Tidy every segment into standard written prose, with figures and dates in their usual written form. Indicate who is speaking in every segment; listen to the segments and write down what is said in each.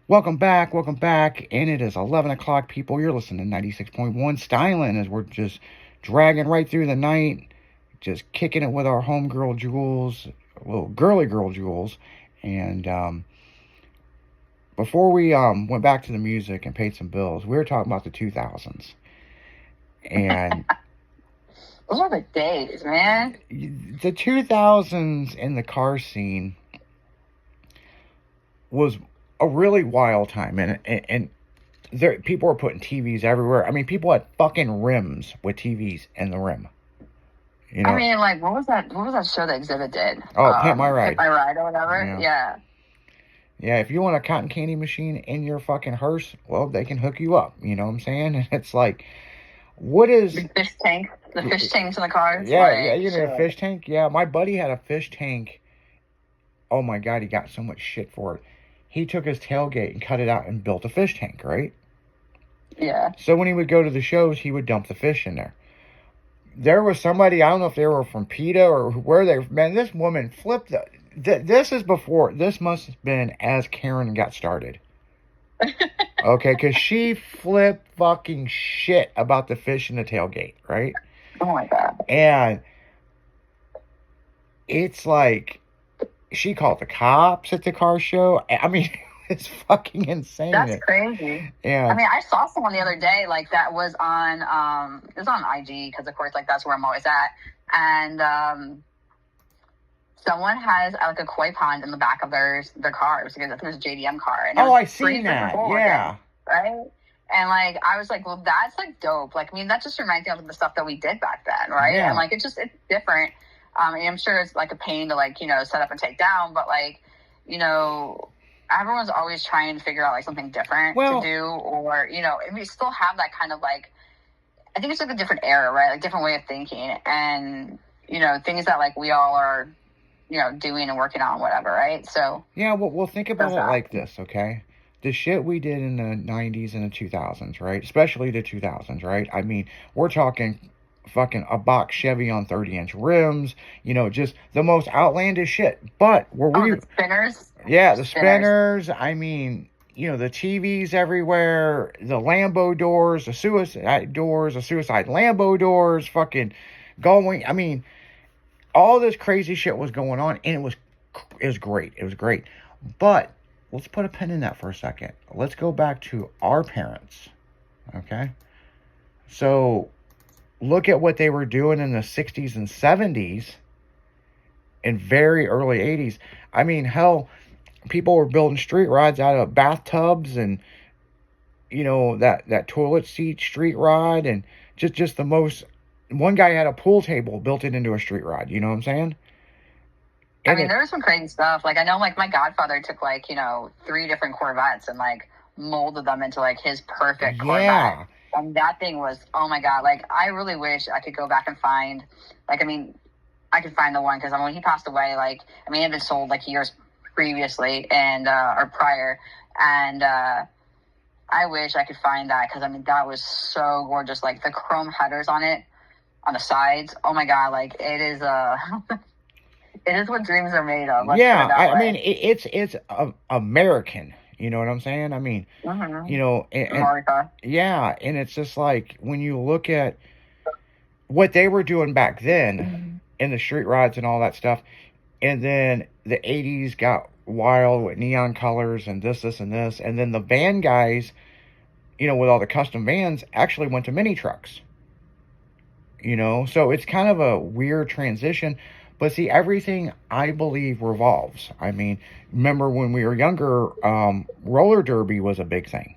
Speaker 1: Welcome back, and it is 11 o'clock, people. You're listening to 96.1 Styling as we're just dragging right through the night, just kicking it with our homegirl Jules, little girly girl Jules. And before we went back to the music and paid some bills, we were talking about the 2000s. And
Speaker 2: those are the days, man.
Speaker 1: The 2000s in the car scene was a really wild time, and there, people were putting TVs everywhere. I mean, people had fucking rims with TVs in the rim.
Speaker 2: You know? I mean, like, what was that show that Exhibit did?
Speaker 1: Oh, Pimp My Ride.
Speaker 2: Pimp My Ride or whatever. Yeah.
Speaker 1: Yeah, if you want a cotton candy machine in your fucking hearse, well, they can hook you up. You know what I'm saying? And it's like, what is...
Speaker 2: The fish tank? The fish tanks in the cars?
Speaker 1: Yeah, like, yeah, you know, a fish tank? Yeah, my buddy had a fish tank. Oh my God, he got so much shit for it. He took his tailgate and cut it out and built a fish tank, right?
Speaker 2: Yeah.
Speaker 1: So when he would go to the shows, he would dump the fish in there. There was somebody, I don't know if they were from PETA or where they... Man, this woman flipped the... This is before... This must have been as Karen got started. Okay, because she flipped fucking shit about the fish in the tailgate, right?
Speaker 2: Oh my God.
Speaker 1: And it's like... She called the cops at the car show. I mean, it's fucking insane.
Speaker 2: That's crazy.
Speaker 1: Yeah.
Speaker 2: I mean, I saw someone the other day, like, that was on, it was on IG, because, of course, like, that's where I'm always at. And someone has, like, a koi pond in the back of their car. It was, I think it was a JDM car. And
Speaker 1: I seen that. Yeah.
Speaker 2: Right? And, like, I was like, well, that's, like, dope. Like, I mean, that just reminds me of the stuff that we did back then, right?
Speaker 1: Yeah.
Speaker 2: And, like, it's different. And I'm sure it's, like, a pain to, like, you know, set up and take down. But, like, you know, everyone's always trying to figure out, like, something different to do. Or, you know, and we still have that kind of, like, I think it's, like, a different era, right? Like, different way of thinking. And, you know, things that, like, we all are, you know, doing and working on, whatever, right? So.
Speaker 1: Yeah, well think about it like this, okay? The shit we did in the 90s and the 2000s, right? Especially the 2000s, right? I mean, we're talking fucking a box Chevy on 30-inch rims, you know, just the most outlandish shit. But
Speaker 2: the spinners?
Speaker 1: Yeah, the spinners. I mean, you know, the TVs everywhere, the Lambo doors, the suicide Lambo doors, fucking going. I mean, all this crazy shit was going on, and it was great. It was great. But let's put a pin in that for a second. Let's go back to our parents, okay? So look at what they were doing in the 60s and 70s and very early 80s. I mean, hell, people were building street rods out of bathtubs and, you know, that toilet seat street rod, and just the most... One guy had a pool table built it into a street rod. You know what I'm saying?
Speaker 2: I mean, there was some crazy stuff. Like, I know, like, my godfather took, like, you know, 3 different Corvettes and, like, molded them into, like, his perfect Corvette. And that thing was, oh my God, like, I really wish I could go back and find, like, I mean, I could find the one, because when he passed away, like, I mean, it had been sold, like, years previously and, or prior. And, I wish I could find that, because, I mean, that was so gorgeous. Like, the chrome headers on it, on the sides, oh my God, like, it is, it is what dreams are made of.
Speaker 1: Yeah, I mean, it's American. You know what I'm saying? I mean, you know, yeah, and it's just like when you look at what they were doing back then in the street rods and all that stuff, and then the 80s got wild with neon colors and this, and this, and then the van guys, you know, with all the custom vans, actually went to mini trucks. You know, so it's kind of a weird transition. But see, everything, I believe, revolves. I mean, remember when we were younger, roller derby was a big thing.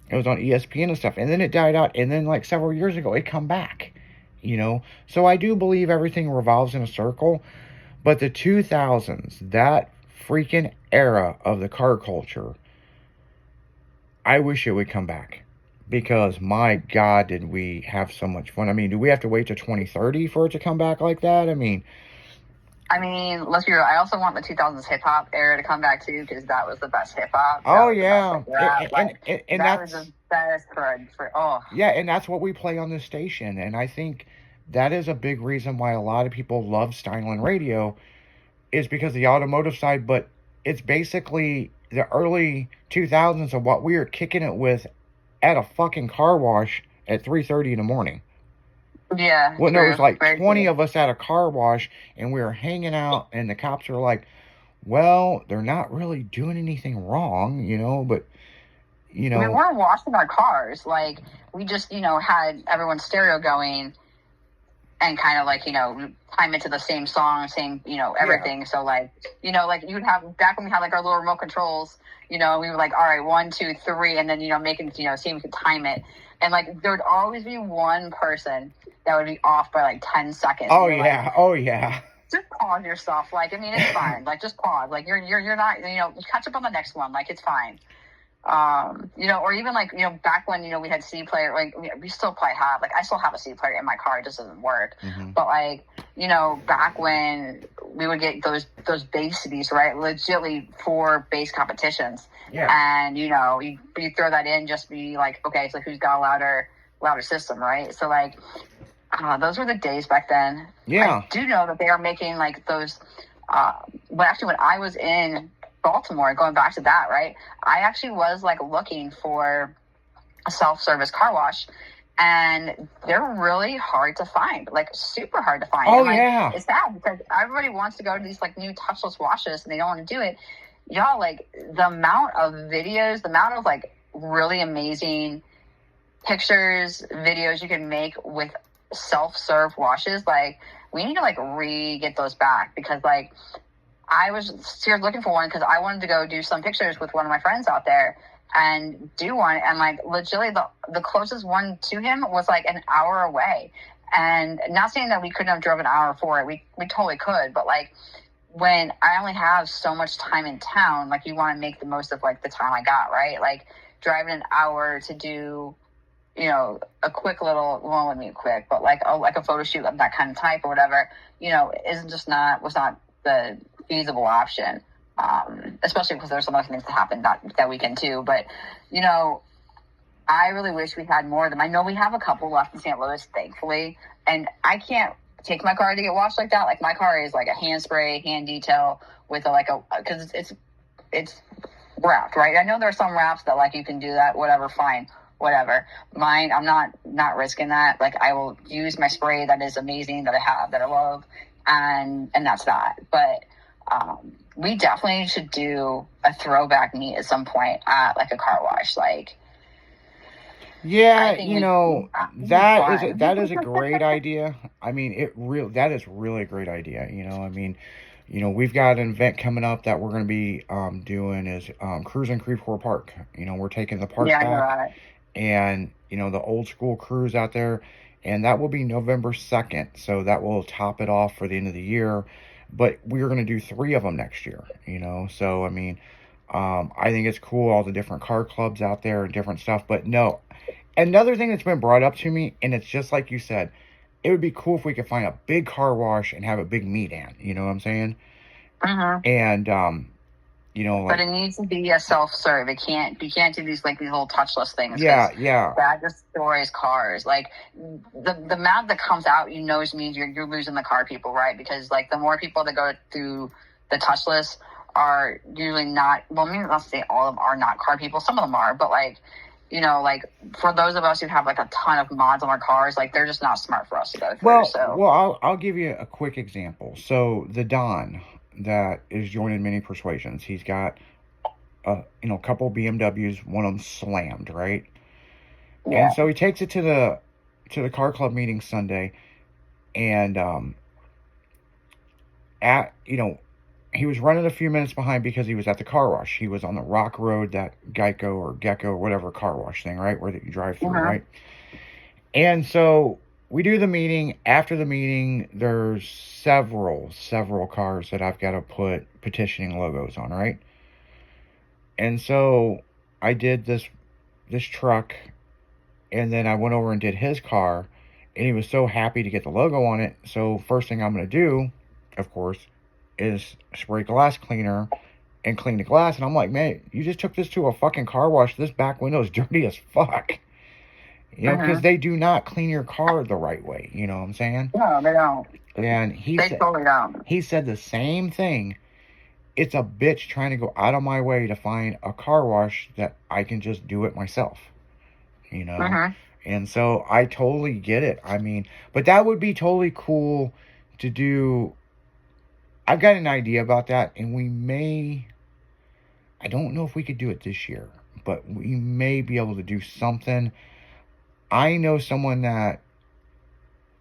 Speaker 1: It was on ESPN and stuff. And then it died out. And then, like, several years ago, it come back. You know? So I do believe everything revolves in a circle. But the 2000s, that freaking era of the car culture, I wish it would come back. Because, my God, did we have so much fun. I mean, do we have to wait till 2030 for it to come back like that? I mean,
Speaker 2: let's be real. I also want the 2000s hip-hop era to come back, too, because that was the best hip-hop.
Speaker 1: Oh, yeah.
Speaker 2: And that was the best
Speaker 1: Yeah, and that's what we play on this station. And I think that is a big reason why a lot of people love Styling Radio, is because of the automotive side. But it's basically the early 2000s of what we were kicking it with at a fucking car wash at 3:30 in the morning.
Speaker 2: Yeah.
Speaker 1: Well, no, it was like
Speaker 2: Very
Speaker 1: 20
Speaker 2: true.
Speaker 1: of us at a car wash, and we were hanging out, and the cops were like, well, they're not really doing anything wrong, but,
Speaker 2: we weren't washing our cars. Like, we just, had everyone's stereo going and kind of like, time it to the same song, same, everything. Yeah. So like, like you would have, back when we had like our little remote controls, we were like, all right, 1, 2, 3, and then, making, see if we could time it. And like, there would always be one person that would be off by like 10 seconds.
Speaker 1: Oh, yeah. Like, oh, yeah.
Speaker 2: Just pause yourself. Like, I mean, it's fine. Like, just pause. Like, you're not, catch up on the next one. Like, it's fine. Or even like, back when, we had CD player, like we still probably have, like, I still have a CD player in my car. It just doesn't work. Mm-hmm. But like, back when we would get those bass CDs, right? Legitly for bass competitions. Yeah. And, you throw that in, just be like, okay, so who's got a louder system, right? So like, those were the days back then. Yeah. I do know that they are making like those, but actually when I was in Baltimore, going back to that, right? I actually was like looking for a self-service car wash, and they're really hard to find, like super hard to find.
Speaker 1: Oh,
Speaker 2: and, like,
Speaker 1: yeah.
Speaker 2: It's sad because everybody wants to go to these like new touchless washes and they don't want to do it. Y'all, like the amount of videos, the amount of like really amazing pictures, videos you can make with self-serve washes, like we need to like get those back, because like I was seriously looking for one because I wanted to go do some pictures with one of my friends out there and do one. And like legitimately the closest one to him was like an hour away. And not saying that we couldn't have drove an hour for it. We totally could. But like when I only have so much time in town, like you want to make the most of like the time I got, right? Like driving an hour to do, a quick little, well, I mean quick, but like a photo shoot of that kind of type or whatever, was not the feasible option, especially because there's some other things that happened that weekend too. But I really wish we had more of them. I know we have a couple left in St. Louis, thankfully, and I can't take my car to get washed like that. Like my car is like a hand spray, hand detail with because it's wrapped, right? I know there are some wraps that like you can do that, whatever, fine, whatever. Mine, I'm not risking that. Like I will use my spray that is amazing, that I have, that I love, and that's that. But we definitely should do a throwback meet at some point at like a car wash. Like,
Speaker 1: yeah, that is a great idea. I mean, that is really a great idea. I mean, we've got an event coming up that we're going to be doing is cruising Creveport Park. We're taking the park back, right. And the old school cruise out there, and that will be November 2nd. So that will top it off for the end of the year. But we're going to do 3 of them next year, So, I mean, I think it's cool, all the different car clubs out there and different stuff. But no, another thing that's been brought up to me, and it's just like you said, it would be cool if we could find a big car wash and have a big meet in. You know what I'm saying?
Speaker 2: Uh-huh.
Speaker 1: And, like, but
Speaker 2: it needs to be a self-serve. You can't do these like these whole touchless things.
Speaker 1: Yeah.
Speaker 2: That destroys cars. Like the amount that comes out, just means you're losing the car people, right? Because like the more people that go through the touchless are usually not. Well, I mean, let's say all of them are not car people. Some of them are, but like, like for those of us who have like a ton of mods on our cars, like they're just not smart for us to go through.
Speaker 1: Well, I'll give you a quick example. So the Don that is joining Mini Persuasions, he's got a couple BMWs, one of them slammed, right? Yeah. And so he takes it to the car club meeting Sunday, and he was running a few minutes behind because he was at the car wash. He was on the Rock Road, that Geico or Gecko or whatever car wash thing, right, where you drive through, right? And so we do the meeting. After the meeting, there's several cars that I've got to put petitioning logos on, right? And so I did this truck, and then I went over and did his car, and he was so happy to get the logo on it. So first thing I'm going to do, of course, is spray glass cleaner and clean the glass. And I'm like, man, you just took this to a fucking car wash. This back window is dirty as fuck. Because they do not clean your car the right way. You know what I'm saying?
Speaker 2: No, they don't.
Speaker 1: And
Speaker 2: totally don't.
Speaker 1: He said the same thing. it's a bitch trying to go out of my way to find a car wash that I can just do it myself, you know? And so I totally get it. I mean, but that would be totally cool to do. I've got an idea about that, and I don't know if we could do it this year, but we may be able to do something. I know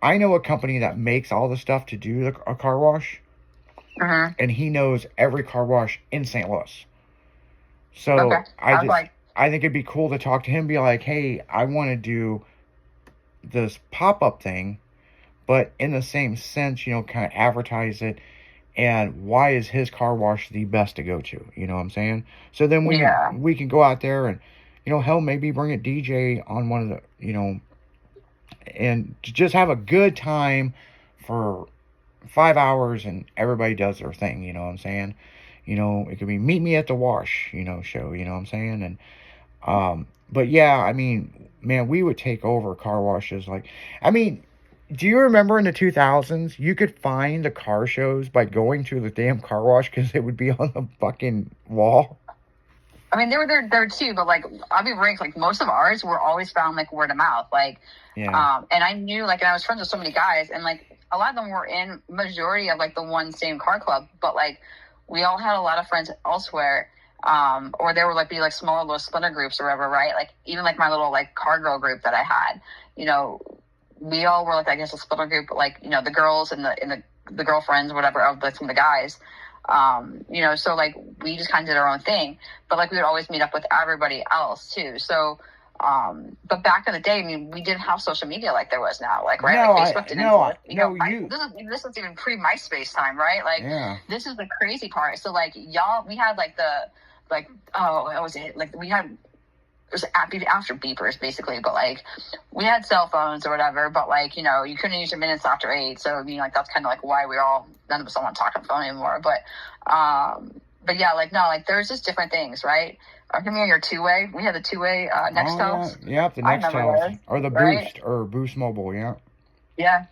Speaker 1: I know a company that makes all the stuff to do a car wash, and he knows every car wash in St. Louis. So I think it'd be cool to talk to him, be like, hey, I want to do this pop-up thing, but in the same sense, you know, kind of advertise it. And why is his car wash the best to go to? You know what I'm saying? So then we can go out there and, you know, hell, maybe bring a DJ on one of the, you know, and just have a good time for 5 hours, and everybody does their thing. You know what I'm saying? You know, it could be meet me at the wash, you know, show. You know what I'm saying? And but yeah, I mean, man, we would take over car washes. Like, I mean, do you remember in the 2000s, you could find the car shows by going to the damn car wash because it would be on the fucking wall?
Speaker 2: I mean, they were there too, but like, I'll be frank, like most of ours were always found like word of mouth. Like, and I knew, like, and I was friends with so many guys, and like a lot of them were in majority of like the one same car club, but like we all had a lot of friends elsewhere. Or there were like be like smaller little splinter groups or whatever, right? Like even like my little like car girl group that I had, you know, we all were like, I guess, a splinter group, like, you know, the girls and the girlfriends, whatever, of like some of the guys. You know, so like we just kind of did our own thing, but like we would always meet up with everybody else too. So, but back in the day, I mean, we didn't have social media like there was now, like, right?
Speaker 1: No,
Speaker 2: like Facebook didn't this is even pre MySpace time, right? Like, this is the crazy part. So like y'all, we had like what was it? Like we had, it was after beepers basically, but like we had cell phones or whatever, but like, you know, you couldn't use your minutes after 8. So, you know, like that's kind of like why none of us don't want to talk on the phone anymore. But yeah, like, no, like there's just different things, right? Give me your 2-way. We had the 2-way Nextels.
Speaker 1: Yeah, the Nextels. Or the Boost, or Boost Mobile, yeah.
Speaker 2: Yeah.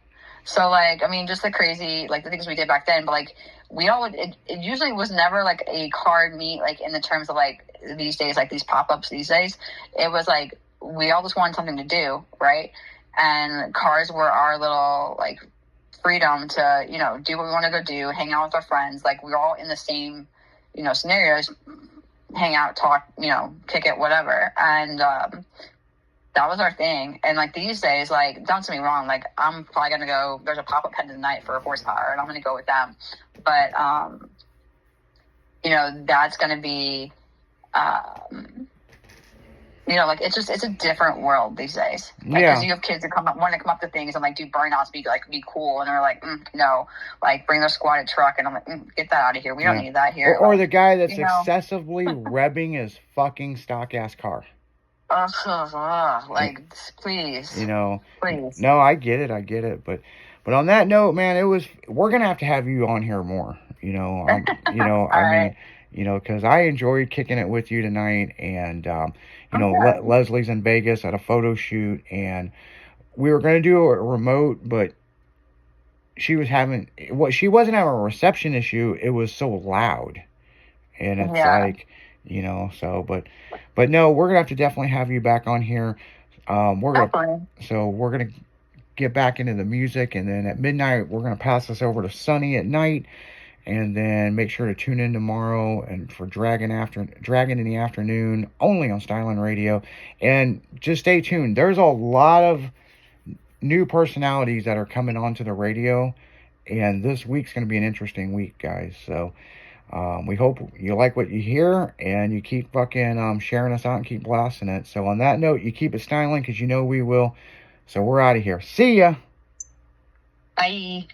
Speaker 2: So, like, I mean, just the crazy, like, the things we did back then, but, like, it usually was never, like, a card meet, like, in the terms of, like, these days, like, these pop-ups these days. It was, like, we all just wanted something to do, right? And cars were our little, like, freedom to, you know, do what we want to go do, hang out with our friends. Like, we were all in the same, you know, scenarios, hang out, talk, you know, kick it, whatever. And, that was our thing. And like these days, like, don't get me wrong, like I'm probably gonna go, there's a pop-up pen tonight for a horsepower and I'm gonna go with them. But you know, that's gonna be you know, like it's a different world these days. Like, because you have kids that want to come up to things and like do burnouts, be cool, and they're like, no, like bring their squatted truck, and I'm like, get that out of here. We don't need that here.
Speaker 1: Or the guy that's excessively revving his fucking stock ass car.
Speaker 2: Like, please.
Speaker 1: You know,
Speaker 2: please.
Speaker 1: No, I get it, but on that note, man, we're gonna have to have you on here more. You know, you know, I mean, you know, because I enjoyed kicking it with you tonight, and you know, Leslie's in Vegas at a photo shoot, and we were gonna do a remote, but she wasn't having a reception issue. It was so loud, and it's like, you know, so but no, we're gonna have to definitely have you back on here. We're gonna get back into the music, and then at midnight we're gonna pass this over to Sunny at night, and then make sure to tune in tomorrow and for Dragon in the afternoon, only on Styling Radio. And just stay tuned. There's a lot of new personalities that are coming onto the radio, and this week's going to be an interesting week, guys. So we hope you like what you hear, and you keep fucking sharing us out and keep blasting it. So on that note, you keep it styling, because you know we will. So we're out of here. See ya.
Speaker 2: Bye.